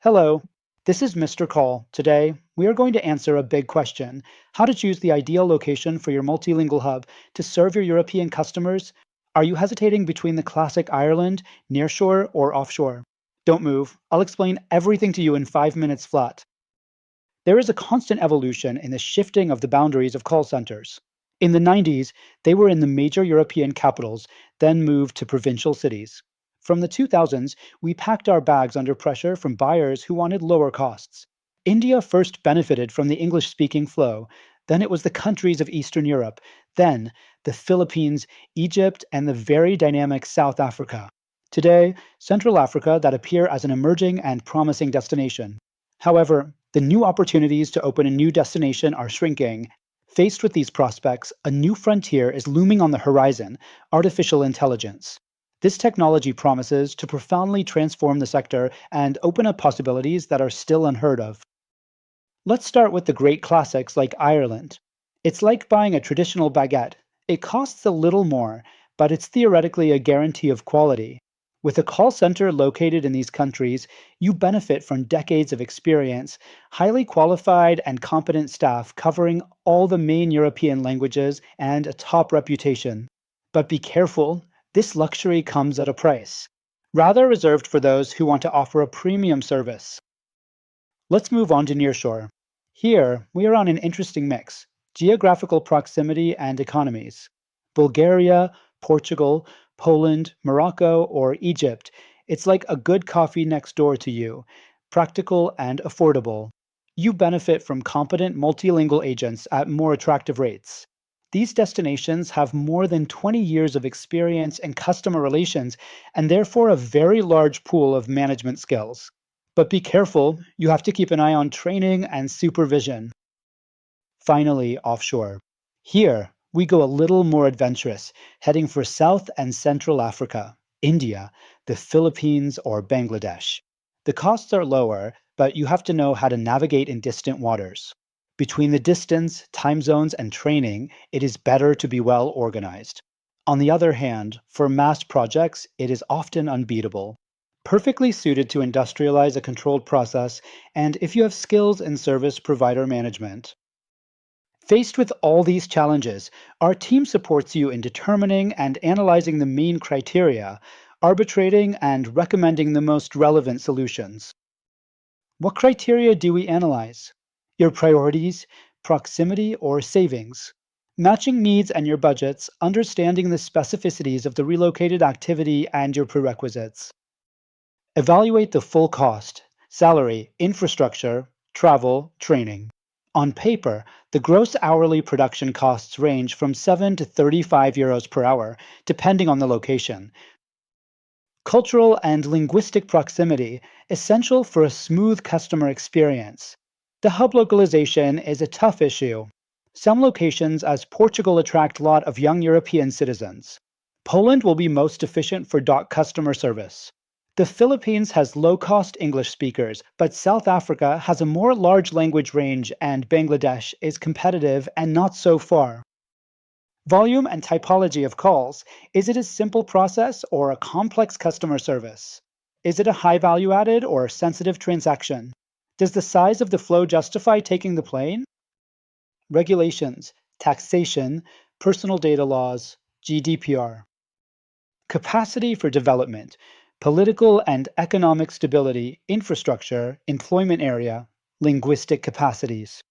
Hello, this is Mr. Call. Today, we are going to answer a big question: how to choose the ideal location for your multilingual hub to serve your European customers. Are you hesitating between the classic Ireland, nearshore, or offshore? Don't move. I'll explain everything to you in 5 minutes flat. There is a constant evolution in the shifting of the boundaries of call centers. In the 90s, they were in the major European capitals, then moved to provincial cities. From the 2000s, we packed our bags under pressure from buyers who wanted lower costs. India first benefited from the English speaking flow, then it was the countries of Eastern Europe, then the Philippines, Egypt, and the very dynamic South Africa. Today, Central Africa that appear as an emerging and promising destination. However, the new opportunities to open a new destination are shrinking. Faced with these prospects, a new frontier is looming on the horizon: artificial intelligence. This technology promises to profoundly transform the sector and open up possibilities that are still unheard of. Let's start with the great classics like Ireland. It's like buying a traditional baguette. It costs a little more, but it's theoretically a guarantee of quality. With a call center located in these countries, you benefit from decades of experience, highly qualified and competent staff covering all the main European languages, and a top reputation. But be careful, this luxury comes at a price, rather reserved for those who want to offer a premium service. Let's move on to nearshore. Here, we are on an interesting mix: geographical proximity and economies. Bulgaria, Portugal, Poland, Morocco, or Egypt. It's like a good coffee next door to you, practical and affordable. You benefit from competent multilingual agents at more attractive rates. These destinations have more than 20 years of experience in customer relations and therefore a very large pool of management skills. But be careful, you have to keep an eye on training and supervision. Finally, offshore. Here, we go a little more adventurous, heading for South and Central Africa, India, the Philippines, or Bangladesh. The costs are lower, but you have to know how to navigate in distant waters. Between the distance, time zones, and training, it is better to be well organized. On the other hand, for mass projects, it is often unbeatable. Perfectly suited to industrialize a controlled process, and if you have skills in service provider management. Faced with all these challenges, our team supports you in determining and analyzing the main criteria, arbitrating and recommending the most relevant solutions. What criteria do we analyze? Your priorities, proximity, or savings? Matching needs and your budgets, understanding the specificities of the relocated activity and your prerequisites. Evaluate the full cost: salary, infrastructure, travel, training. On paper, the gross hourly production costs range from 7 to 35 euros per hour, depending on the location. Cultural and linguistic proximity, essential for a smooth customer experience. The hub localization is a tough issue. Some locations, as Portugal, attract a lot of young European citizens. Poland will be most efficient for customer service. The Philippines has low-cost English speakers, but South Africa has a more large language range and Bangladesh is competitive and not so far. Volume and typology of calls. Is it a simple process or a complex customer service? Is it a high value added or sensitive transaction? Does the size of the flow justify taking the plane? Regulations, taxation, personal data laws, GDPR. Capacity for development: political and economic stability, infrastructure, employment area, linguistic capacities.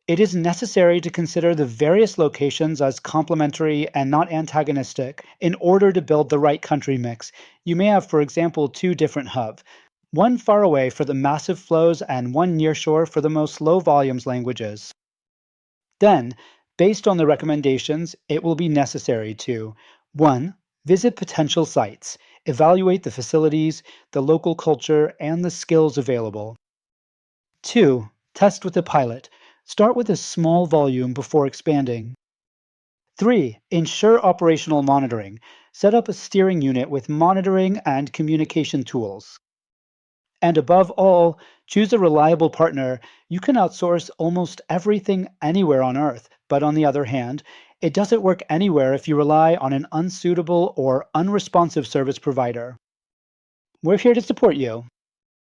It is necessary to consider the various locations as complementary and not antagonistic in order to build the right country mix. You may have, for example, two different hubs, one far away for the massive flows and one nearshore for the most low volumes languages. Then, based on the recommendations, it will be necessary to 1. Visit potential sites. Evaluate the facilities, the local culture, and the skills available. 2. Test with a pilot. Start with a small volume before expanding. 3. Ensure operational monitoring. Set up a steering unit with monitoring and communication tools. And above all, choose a reliable partner. You can outsource almost everything anywhere on Earth, but on the other hand, it doesn't work anywhere if you rely on an unsuitable or unresponsive service provider. We're here to support you.